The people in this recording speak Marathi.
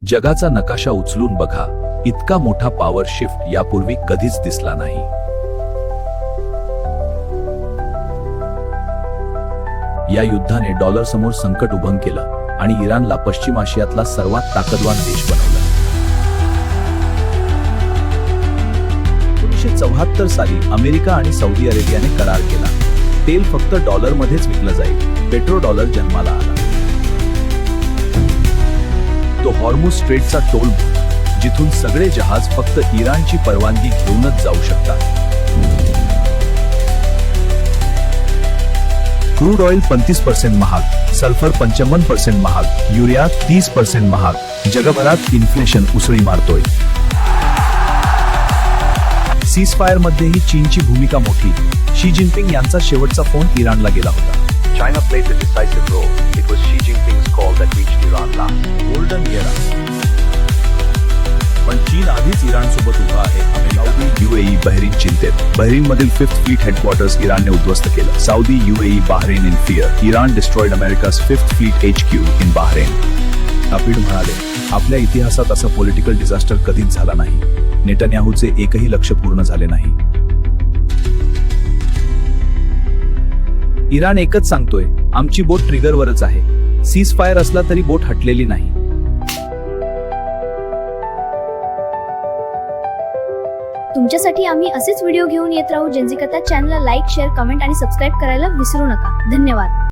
जगाचा नकाशा उचलून बघा, इतका मोठा पॉवर शिफ्ट यापूर्वी कधीच दिसला नाही. या युद्धाने डॉलर समोर संकट उभं केलं आणि इराणला पश्चिम आशियातला सर्वात ताकदवान देश बनवलं. 1974 साली अमेरिका आणि सौदी अरेबियाने करार केला. तेल फक्त डॉलरमध्येच विकलं जाईल. पेट्रो डॉलर जन्माला आला. तो हॉर्मुझ स्ट्रेटचा टोल, जिथून सगळे जहाज फक्त इराणची परवानगी घेऊनच जाऊ शकतात. क्रूड ऑइल 35% महाग, सल्फर 55% महाग, युरिया 30% महाग. जगभरात इन्फ्लेशन उसळी मारतोय. सीजफायर मध्येही चीनची भूमिका मोठी. शी जिनपिंग यांचा शेवटचा फोन इराणला गेला होता. China played the decisive role. It was Xi Jinping's call that reached Iran last. Golden era. पण चीन आधीच इराण सोबत उभा आहे. अमेरिका, UAE, बहरीन चिंतेत. बहरीनमधील 5th फ्लीट हेडक्वार्टर्स इराणने उद्ध्वस्त केलं. Saudi, UAE, Bahrain in fear. Iran destroyed America's 5th Fleet HQ in Bahrain. तापिड म्हणाले, आपल्या इतिहासात असं पॉलिटिकल डिझास्टर कधीच झाला नाही. नेतन्याहूचे एकही लक्ष्य पूर्ण झाले नाही. इराण एकच सांगतोय, आमची बोट ट्रिगरवरच आहे. सीज फायर असला तरी बोट हटलेली नाही. तुमच्यासाठी आम्ही असेच व्हिडिओ घेऊन येत राहू. जेन्झी कथा चॅनलला लाईक, शेअर, कमेंट आणि सबस्क्राईब करायला विसरू नका. धन्यवाद.